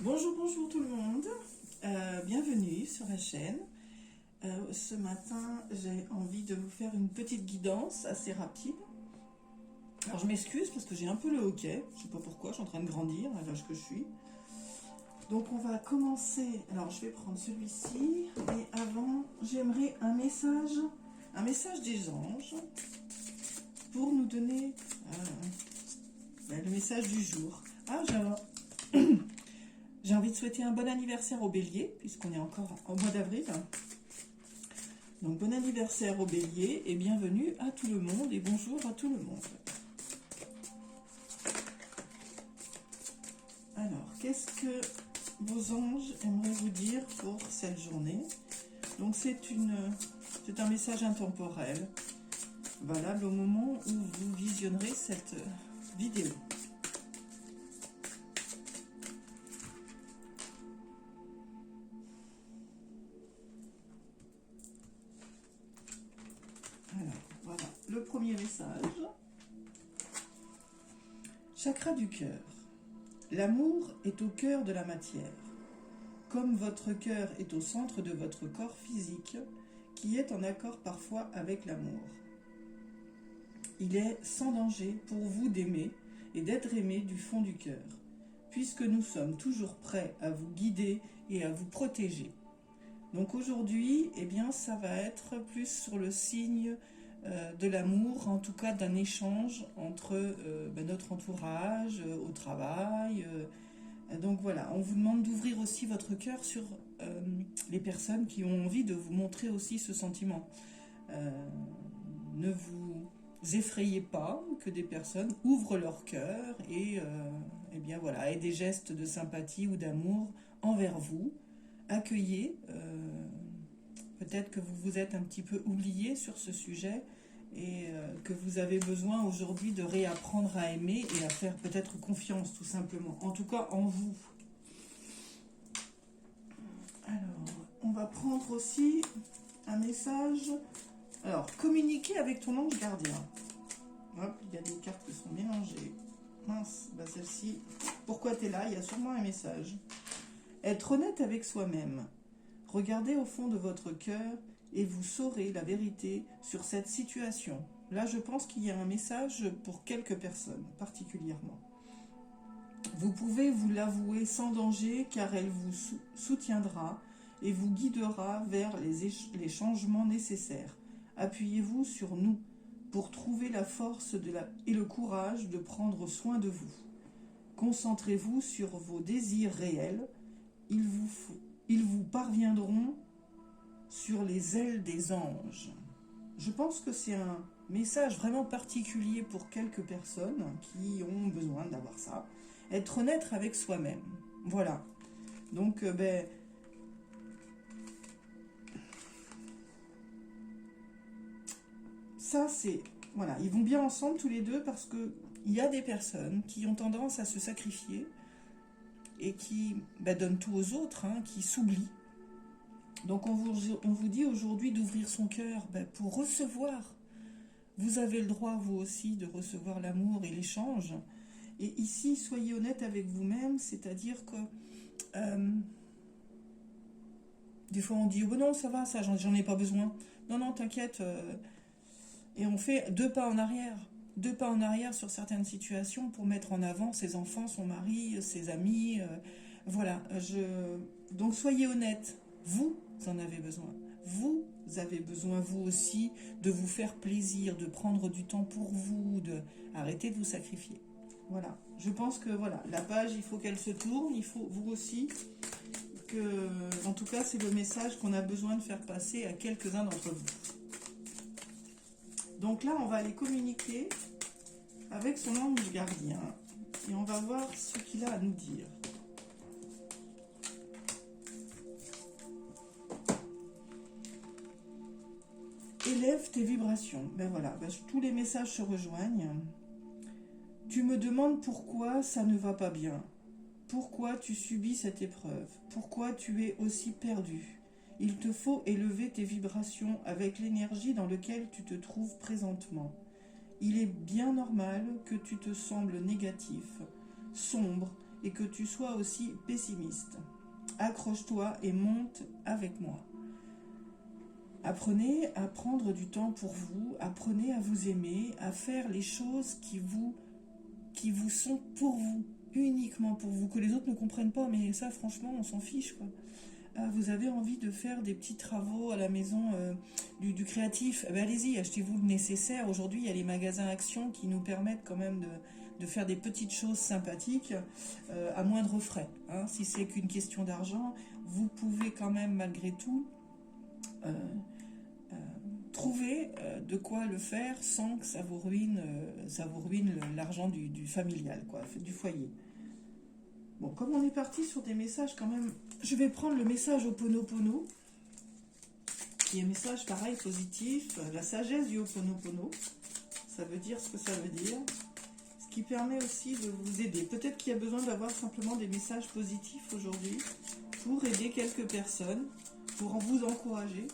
Bonjour, bonjour tout le monde. Bienvenue sur la chaîne. Ce matin, j'ai envie de vous faire une petite guidance assez rapide. Alors je m'excuse parce que j'ai un peu le hoquet. Je ne sais pas pourquoi, je suis en train de grandir à l'âge que je suis. Donc on va commencer. Alors je vais prendre celui-ci. Et avant, j'aimerais un message des anges pour nous donner le message du jour. J'ai envie de souhaiter un bon anniversaire au Bélier, puisqu'on est encore au mois d'avril. Donc bon anniversaire au Bélier et bienvenue à tout le monde et bonjour à tout le monde. Alors, qu'est-ce que vos anges aimeraient vous dire pour cette journée? Donc c'est un message intemporel, valable au moment où vous visionnerez cette vidéo. Alors, voilà, le premier message. Chakra du cœur. L'amour est au cœur de la matière. Comme votre cœur est au centre de votre corps physique, qui est en accord parfois avec l'amour. Il est sans danger pour vous d'aimer et d'être aimé du fond du cœur, puisque nous sommes toujours prêts à vous guider et à vous protéger. Donc aujourd'hui, eh bien, ça va être plus sur le signe de l'amour, en tout cas d'un échange entre notre entourage, au travail. Donc voilà, on vous demande d'ouvrir aussi votre cœur sur les personnes qui ont envie de vous montrer aussi ce sentiment. Ne vous effrayez pas que des personnes ouvrent leur cœur et bien voilà, aient des gestes de sympathie ou d'amour envers vous. Accueillez, peut-être que vous vous êtes un petit peu oublié sur ce sujet et que vous avez besoin aujourd'hui de réapprendre à aimer et à faire peut-être confiance tout simplement, en tout cas en vous. Alors, on va prendre aussi un message. Alors, communiquer avec ton ange gardien. Hop, il y a des cartes qui sont mélangées. Mince, bah celle-ci, pourquoi tu es là? Il y a sûrement un message. Être honnête avec soi-même. Regardez au fond de votre cœur et vous saurez la vérité sur cette situation. Là, je pense qu'il y a un message pour quelques personnes, particulièrement. Vous pouvez vous l'avouer sans danger car elle vous soutiendra et vous guidera vers les changements nécessaires. Appuyez-vous sur nous pour trouver la force et le courage de prendre soin de vous. Concentrez-vous sur vos désirs réels. Ils vous parviendront sur les ailes des anges. Je pense que c'est un message vraiment particulier pour quelques personnes qui ont besoin d'avoir ça. Être honnête avec soi-même. Voilà. Donc, ça c'est... Voilà, ils vont bien ensemble tous les deux parce que il y a des personnes qui ont tendance à se sacrifier et qui donnent tout aux autres, qui s'oublient. Donc on vous dit aujourd'hui d'ouvrir son cœur pour recevoir. Vous avez le droit, vous aussi, de recevoir l'amour et l'échange. Et ici, soyez honnête avec vous-même, c'est-à-dire que des fois on dit « Oh non, ça va, ça, j'en ai pas besoin. » Non, non, t'inquiète. Et on fait 2 pas en arrière. 2 pas en arrière sur certaines situations pour mettre en avant ses enfants, son mari, ses amis. Voilà. Donc soyez honnête. Vous en avez besoin. Vous avez besoin, vous aussi, de vous faire plaisir, de prendre du temps pour vous, arrêter de vous sacrifier. Voilà. Je pense que voilà, la page, il faut qu'elle se tourne. Il faut, vous aussi, en tout cas, c'est le message qu'on a besoin de faire passer à quelques-uns d'entre vous. Donc là, on va aller communiquer avec son ange gardien et on va voir ce qu'il a à nous dire. Élève tes vibrations. Ben voilà, tous les messages se rejoignent. Tu me demandes pourquoi ça ne va pas bien. Pourquoi tu subis cette épreuve? Pourquoi tu es aussi perdu? Il te faut élever tes vibrations avec l'énergie dans laquelle tu te trouves présentement. Il est bien normal que tu te sembles négatif, sombre et que tu sois aussi pessimiste. Accroche-toi et monte avec moi. Apprenez à prendre du temps pour vous, apprenez à vous aimer, à faire les choses qui vous sont pour vous, uniquement pour vous, que les autres ne comprennent pas, mais ça franchement on s'en fiche quoi. Vous avez envie de faire des petits travaux à la maison, du créatif, eh ben, allez-y, achetez-vous le nécessaire. Aujourd'hui, il y a les magasins Action qui nous permettent quand même de faire des petites choses sympathiques à moindre frais. Hein. Si c'est qu'une question d'argent, vous pouvez quand même malgré tout trouver de quoi le faire sans que ça vous ruine l'argent du familial, quoi, du foyer. Bon, comme on est parti sur des messages quand même, je vais prendre le message Ho'oponopono, qui est un message pareil, positif, la sagesse du Ho'oponopono, ça veut dire ce que ça veut dire, ce qui permet aussi de vous aider. Peut-être qu'il y a besoin d'avoir simplement des messages positifs aujourd'hui, pour aider quelques personnes, pour vous encourager,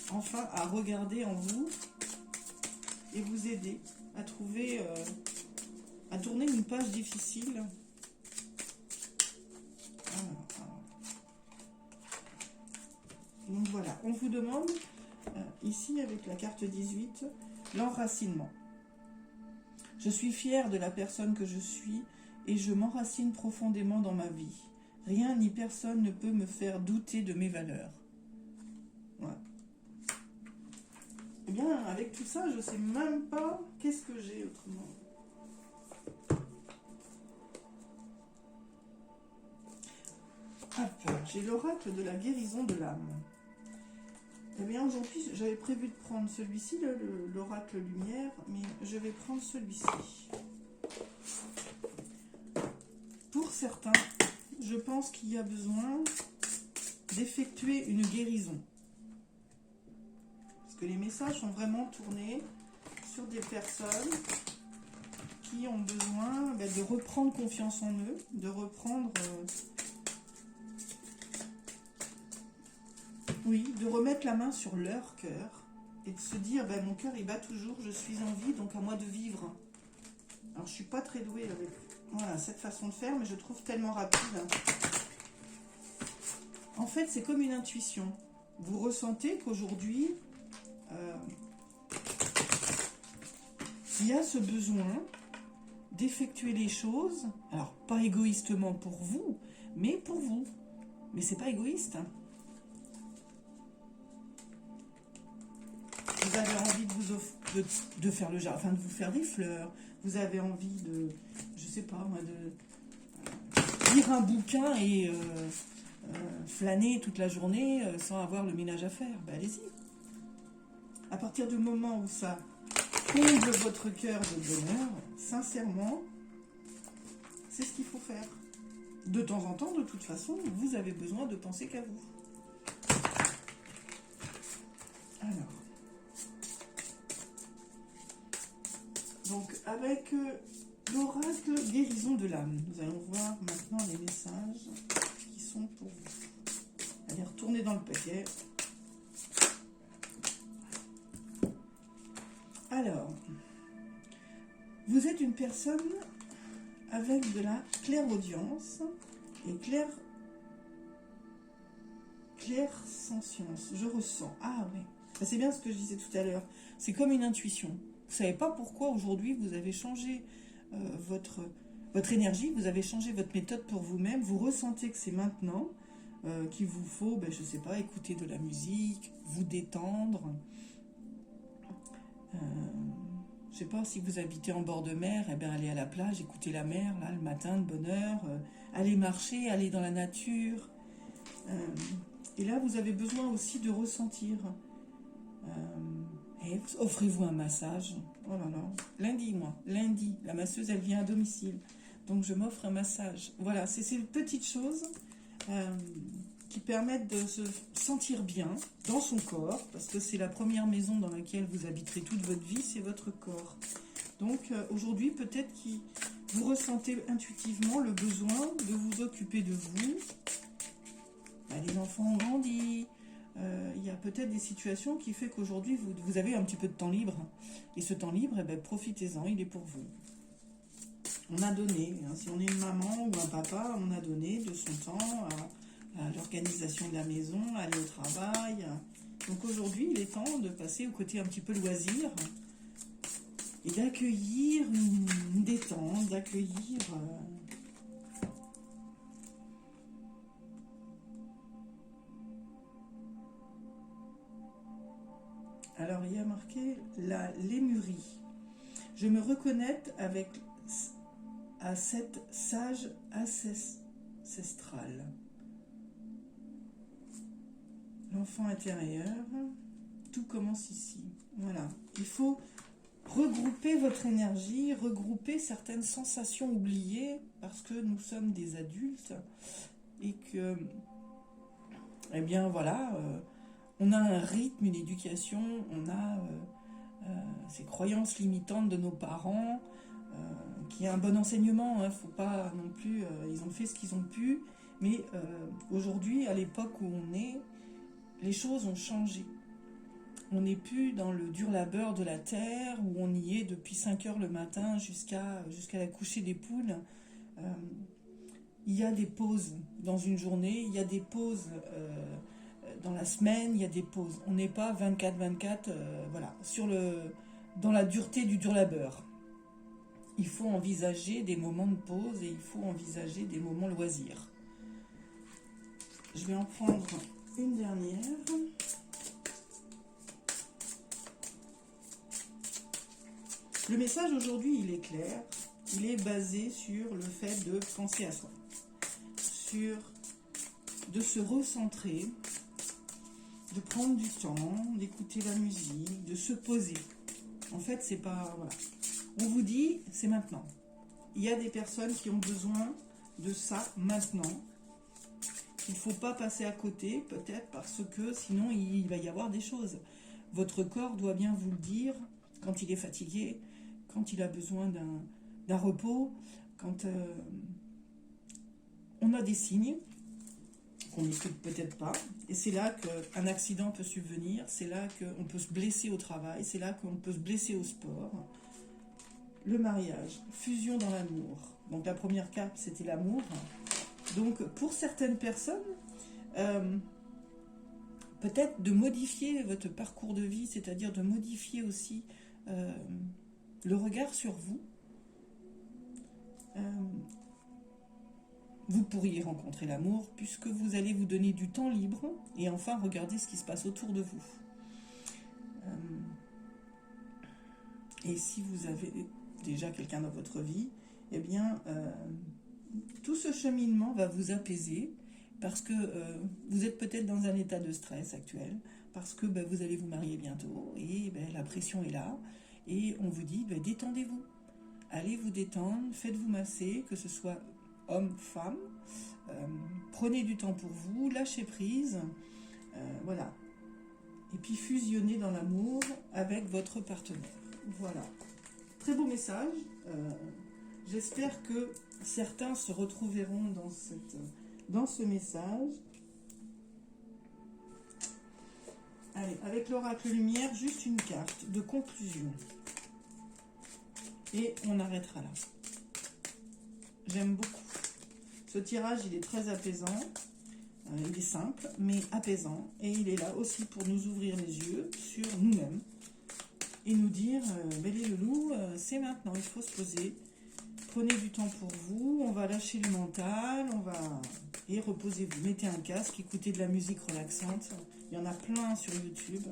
enfin à regarder en vous, et vous aider à trouver, à tourner une page difficile. Donc voilà, on vous demande, ici avec la carte 18, l'enracinement. Je suis fière de la personne que je suis et je m'enracine profondément dans ma vie. Rien ni personne ne peut me faire douter de mes valeurs. Voilà. Eh bien, avec tout ça, je ne sais même pas qu'est-ce que j'ai autrement. J'ai l'oracle de la guérison de l'âme. Eh bien, aujourd'hui, j'avais prévu de prendre celui-ci, l'oracle lumière, mais je vais prendre celui-ci. Pour certains, je pense qu'il y a besoin d'effectuer une guérison. Parce que les messages sont vraiment tournés sur des personnes qui ont besoin de reprendre confiance en eux, de reprendre... oui, de remettre la main sur leur cœur et de se dire, mon cœur il bat toujours, je suis en vie, donc à moi de vivre. Alors je suis pas très douée avec cette façon de faire, mais je trouve tellement rapide. En fait, c'est comme une intuition. Vous ressentez qu'aujourd'hui, il y a ce besoin d'effectuer les choses, alors pas égoïstement pour vous, mais pour vous. Mais c'est pas égoïste, hein. Vous avez envie de faire le jardin, enfin de vous faire des fleurs. Vous avez envie de, je sais pas moi, de lire un bouquin et flâner toute la journée sans avoir le ménage à faire. Allez-y. À partir du moment où ça comble votre cœur de bonheur, sincèrement, c'est ce qu'il faut faire. De temps en temps, de toute façon, vous avez besoin de penser qu'à vous. Alors. Donc, avec l'oracle guérison de l'âme, nous allons voir maintenant les messages qui sont pour vous. Allez, retournez dans le paquet. Alors, vous êtes une personne avec de la clairaudience et clairsentience. Je ressens. Ah oui, c'est bien ce que je disais tout à l'heure. C'est comme une intuition. Vous ne savez pas pourquoi aujourd'hui vous avez changé votre énergie, vous avez changé votre méthode pour vous-même, vous ressentez que c'est maintenant qu'il vous faut, je ne sais pas, écouter de la musique, vous détendre. Je ne sais pas, si vous habitez en bord de mer, allez à la plage, écoutez la mer, là, le matin, de bonne heure, allez marcher, allez dans la nature. Et là, vous avez besoin aussi de ressentir. Et offrez-vous un massage. Oh là là. Lundi, la masseuse, elle vient à domicile. Donc, je m'offre un massage. Voilà, c'est ces petites choses qui permettent de se sentir bien dans son corps, parce que c'est la première maison dans laquelle vous habiterez toute votre vie, c'est votre corps. Donc, aujourd'hui, peut-être que vous ressentez intuitivement le besoin de vous occuper de vous. Les enfants ont grandi. Il y a peut-être des situations qui fait qu'aujourd'hui vous avez un petit peu de temps libre, et ce temps libre, profitez-en, il est pour vous. On a donné, hein, si on est une maman ou un papa, on a donné de son temps à l'organisation de la maison, à aller au travail. Donc aujourd'hui, il est temps de passer au côté un petit peu loisir et d'accueillir une détente, d'accueillir... Alors, il y a marqué la lémurie. Je me reconnecte à cette sage ancestrale. L'enfant intérieur, tout commence ici. Voilà. Il faut regrouper votre énergie, regrouper certaines sensations oubliées parce que nous sommes des adultes et que, eh bien voilà, on a un rythme, une éducation, on a ces croyances limitantes de nos parents, qui est un bon enseignement, faut pas non plus, ils ont fait ce qu'ils ont pu, mais aujourd'hui, à l'époque où on est, les choses ont changé. On n'est plus dans le dur labeur de la terre, où on y est depuis 5 heures le matin jusqu'à la coucher des poules. Il y a des pauses dans une journée, il y a des pauses dans la semaine, il y a des pauses. On n'est pas 24-24 voilà, dans la dureté du dur labeur. Il faut envisager des moments de pause et il faut envisager des moments loisirs. Je vais en prendre une dernière. Le message aujourd'hui, il est clair. Il est basé sur le fait de penser à soi. De se recentrer, de prendre du temps, d'écouter la musique, de se poser. En fait, c'est pas... Voilà. On vous dit, c'est maintenant. Il y a des personnes qui ont besoin de ça maintenant. Il ne faut pas passer à côté, peut-être, parce que sinon, il va y avoir des choses. Votre corps doit bien vous le dire quand il est fatigué, quand il a besoin d'un repos, quand on a des signes qu'on n'écoute peut-être pas. Et c'est là qu'un accident peut subvenir, c'est là qu'on peut se blesser au travail, c'est là qu'on peut se blesser au sport. Le mariage, fusion dans l'amour. Donc la première cape, c'était l'amour. Donc pour certaines personnes, peut-être de modifier votre parcours de vie, c'est-à-dire de modifier aussi le regard sur vous. Vous pourriez rencontrer l'amour puisque vous allez vous donner du temps libre et enfin regarder ce qui se passe autour de vous. Et si vous avez déjà quelqu'un dans votre vie, eh bien, tout ce cheminement va vous apaiser parce que vous êtes peut-être dans un état de stress actuel, parce que vous allez vous marier bientôt et la pression est là et on vous dit détendez-vous. Allez vous détendre, faites-vous masser, que ce soit homme, femme, prenez du temps pour vous, lâchez prise, voilà. Et puis fusionnez dans l'amour avec votre partenaire. Voilà. Très beau message. J'espère que certains se retrouveront dans ce message. Allez, avec l'oracle lumière, juste une carte de conclusion. Et on arrêtera là. J'aime beaucoup. Ce tirage, il est très apaisant. Il est simple, mais apaisant. Et il est là aussi pour nous ouvrir les yeux sur nous-mêmes. Et nous dire, les loulous, c'est maintenant, il faut se poser. Prenez du temps pour vous, on va lâcher le mental, et reposez-vous. Mettez un casque, écoutez de la musique relaxante. Il y en a plein sur YouTube.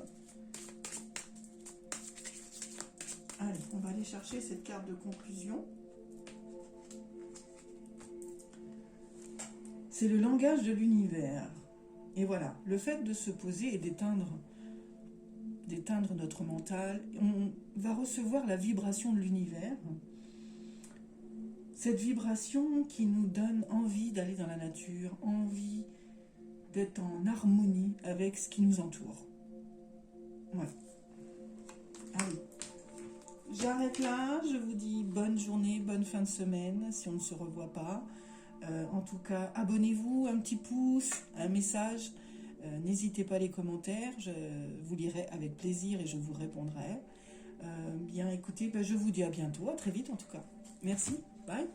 Allez, on va aller chercher cette carte de conclusion. C'est le langage de l'univers. Et voilà, le fait de se poser et d'éteindre notre mental, on va recevoir la vibration de l'univers. Cette vibration qui nous donne envie d'aller dans la nature, envie d'être en harmonie avec ce qui nous entoure. Voilà. Allez. J'arrête là, je vous dis bonne journée, bonne fin de semaine, si on ne se revoit pas. En tout cas, abonnez-vous, un petit pouce, un message. N'hésitez pas les commentaires, je vous lirai avec plaisir et je vous répondrai. Bien écoutez, je vous dis à bientôt, à très vite en tout cas. Merci. Bye.